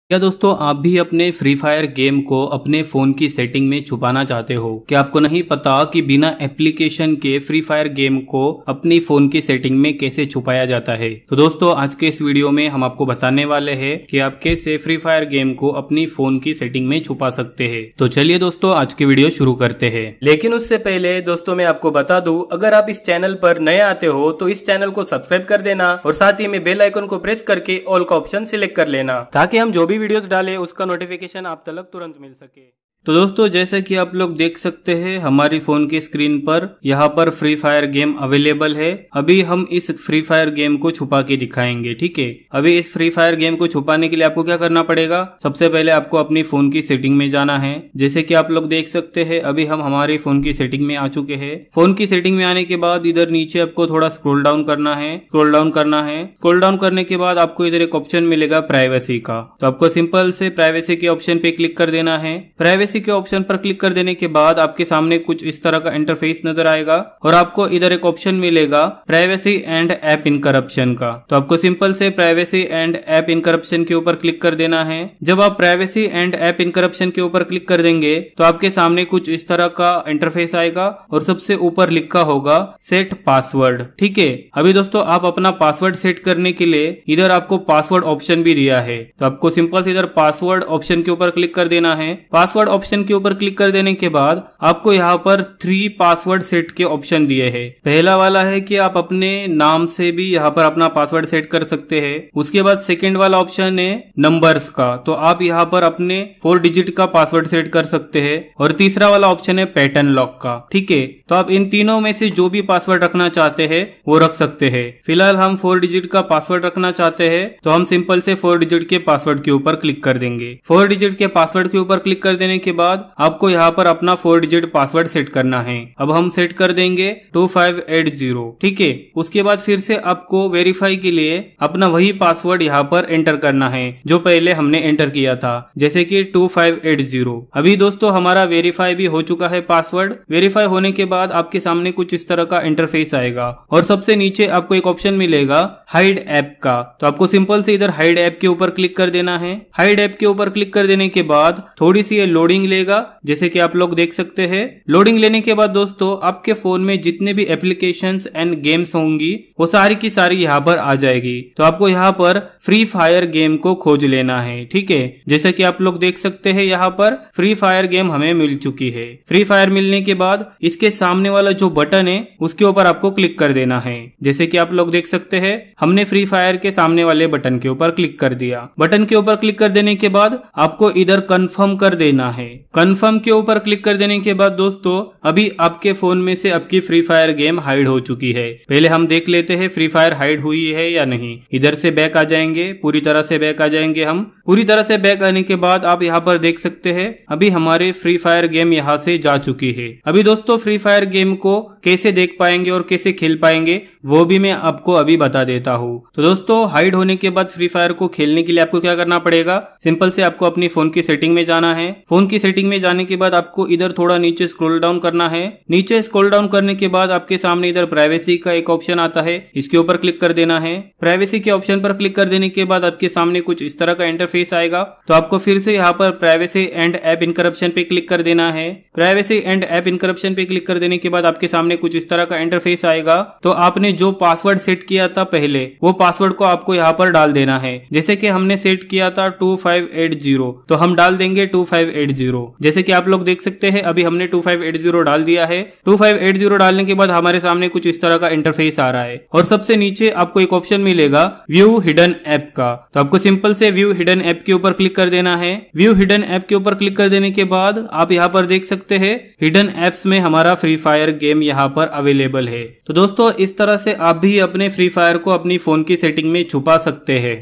क्या दोस्तों आप भी अपने फ्री फायर गेम को अपने फोन की सेटिंग में छुपाना चाहते हो? क्या आपको नहीं पता कि बिना एप्लीकेशन के फ्री फायर गेम को अपनी फोन की सेटिंग में कैसे छुपाया जाता है? तो दोस्तों आज के इस वीडियो में हम आपको बताने वाले हैं कि आप कैसे फ्री फायर गेम को अपनी फोन की सेटिंग में छुपा सकते हैं। तो चलिए दोस्तों आज की वीडियो शुरू करते हैं। लेकिन उससे पहले दोस्तों मैं आपको बता दूं, अगर आप इस चैनल पर नए आते हो तो इस चैनल को सब्सक्राइब कर देना और साथ ही में बेल आइकन को प्रेस करके ऑल का ऑप्शन सिलेक्ट कर लेना, ताकि हम जो भी वीडियोस डालें उसका नोटिफिकेशन आप तक तुरंत मिल सके। तो दोस्तों जैसा कि आप लोग देख सकते हैं हमारी फोन की स्क्रीन पर यहाँ पर फ्री फायर गेम अवेलेबल है। अभी हम इस फ्री फायर गेम को छुपा के दिखाएंगे, ठीक है। अभी इस फ्री फायर गेम को छुपाने के लिए आपको क्या करना पड़ेगा, सबसे पहले आपको अपनी फोन की सेटिंग में जाना है। जैसे कि आप लोग देख सकते हैं अभी हम हमारी फोन की सेटिंग में आ चुके हैं। फोन की सेटिंग में आने के बाद इधर नीचे आपको थोड़ा स्क्रॉल डाउन करना है। स्क्रॉल डाउन करने के बाद आपको इधर एक ऑप्शन मिलेगा प्राइवेसी का, तो आपको सिंपल से प्राइवेसी के ऑप्शन पे क्लिक कर देना है। प्राइवेसी के ऑप्शन पर क्लिक कर देने के बाद आपके सामने कुछ इस तरह का इंटरफेस नजर आएगा और आपको इधर एक ऑप्शन मिलेगा प्राइवेसी एंड ऐप इनकरप्शन का, तो आपको सिंपल से प्राइवेसी एंड ऐप इनकरप्शन के ऊपर क्लिक कर देना है। जब आप प्राइवेसी एंड ऐप इनकरप्शन के ऊपर क्लिक कर देंगे तो आपके सामने कुछ इस तरह का इंटरफेस आएगा और सबसे ऊपर लिखा होगा सेट पासवर्ड, ठीक है। अभी दोस्तों आप अपना पासवर्ड सेट करने के लिए इधर आपको पासवर्ड ऑप्शन भी दिया है, तो आपको सिंपल से इधर पासवर्ड ऑप्शन के ऊपर क्लिक कर देना है। पासवर्ड ऑप्शन के ऊपर क्लिक कर देने के बाद आपको यहाँ पर 3 पासवर्ड सेट के ऑप्शन दिए हैं। पहला वाला है कि आप अपने नाम से भी यहाँ पर अपना पासवर्ड सेट कर सकते हैं। उसके बाद सेकंड वाला ऑप्शन है नंबर्स का, तो आप यहाँ पर अपने 4 डिजिट का पासवर्ड सेट कर सकते हैं। और तीसरा वाला ऑप्शन है पैटर्न लॉक का, ठीक है। तो आप इन तीनों में से जो भी पासवर्ड रखना चाहते हैं वो रख सकते हैं। फिलहाल हम 4 डिजिट का पासवर्ड रखना चाहते हैं, तो हम सिंपल से 4 डिजिट के पासवर्ड के ऊपर क्लिक कर देंगे। 4 डिजिट के पासवर्ड के ऊपर क्लिक कर देने के बाद आपको यहाँ पर अपना 4 डिजिट पासवर्ड सेट करना है। अब हम सेट कर देंगे 2580, ठीक है। उसके बाद फिर से आपको वेरीफाई के लिए अपना वही पासवर्ड यहाँ पर एंटर करना है जो पहले हमने एंटर किया था, जैसे कि 2580। अभी दोस्तों हमारा वेरीफाई भी हो चुका है पासवर्ड। वेरीफाई होने के बाद आपके सामने कुछ इस तरह का इंटरफेस आएगा और सबसे नीचे आपको एक ऑप्शन मिलेगा हाइड ऐप का, तो आपको सिंपल से इधर हाइड ऐप के ऊपर क्लिक कर देना है। हाइड ऐप के ऊपर क्लिक कर देने के बाद थोड़ी सी ये लोडिंग लेगा, जैसे कि आप लोग देख सकते हैं। लोडिंग लेने के बाद दोस्तों आपके फोन में जितने भी एप्लीकेशंस एंड गेम्स होंगी वो सारी की सारी यहाँ पर आ जाएगी, तो आपको यहाँ पर फ्री फायर गेम को खोज लेना है, ठीक है। जैसे कि आप लोग देख सकते हैं यहाँ पर फ्री फायर गेम हमें मिल चुकी है। फ्री फायर मिलने के बाद इसके सामने वाला जो बटन है उसके ऊपर आपको क्लिक कर देना है। जैसे कि आप लोग देख सकते हैं हमने फ्री फायर के सामने वाले बटन के ऊपर क्लिक कर दिया। बटन के ऊपर क्लिक कर देने के बाद आपको इधर कंफर्म कर देना है। कंफर्म के ऊपर क्लिक कर देने के बाद दोस्तों अभी आपके फोन में से आपकी फ्री फायर गेम हाइड हो चुकी है। पहले हम देख लेते हैं फ्री फायर हाइड हुई है या नहीं। इधर से बैक आ जाएंगे, पूरी तरह से बैक आ जाएंगे। हम पूरी तरह से बैक आने के बाद आप यहाँ पर देख सकते हैं अभी हमारे फ्री फायर गेम यहाँ से जा चुकी है। अभी दोस्तों फ्री फायर गेम को कैसे देख पाएंगे और कैसे खेल पाएंगे वो भी मैं आपको अभी बता देता हूँ। तो दोस्तों हाइड होने के बाद फ्री फायर को खेलने के लिए आपको क्या करना पड़ेगा, सिंपल से आपको अपनी फोन की सेटिंग में जाना है। फोन की सेटिंग में जाने के बाद आपको इधर थोड़ा नीचे स्क्रॉल डाउन करना है। नीचे स्क्रॉल डाउन करने के बाद आपके सामने इधर प्राइवेसी का एक ऑप्शन आता है, इसके ऊपर क्लिक कर देना है। प्राइवेसी के ऑप्शन पर क्लिक कर देने के बाद आपके सामने कुछ इस तरह का इंटरफेस आएगा, तो आपको फिर से यहाँ पर प्राइवेसी एंड ऐप इनकरप्शन पे क्लिक कर देना है। प्राइवेसी एंड ऐप इनकरप्शन पे क्लिक कर देने के बाद आपके सामने कुछ इस तरह का इंटरफेस आएगा, तो आपने जो पासवर्ड सेट किया था पहले वो पासवर्ड को आपको यहाँ पर डाल देना है। जैसे कि हमने सेट किया था 2580, तो हम डाल देंगे 2580। जैसे कि आप लोग देख सकते हैं अभी हमने 2580 डाल दिया है। 2580 डालने के बाद हमारे सामने कुछ इस तरह का इंटरफेस आ रहा है और सबसे नीचे आपको एक ऑप्शन मिलेगा व्यू हिडन ऐप का, तो आपको सिंपल से व्यू हिडन ऐप के ऊपर क्लिक कर देना है। व्यू हिडन ऐप के ऊपर क्लिक कर देने के बाद आप यहाँ पर देख सकते हैं हिडन ऐप्स में हमारा फ्री फायर गेम यहाँ पर अवेलेबल है। तो दोस्तों इस तरह से आप भी अपने फ्री फायर को अपनी फोन की सेटिंग में छुपा सकते हैं।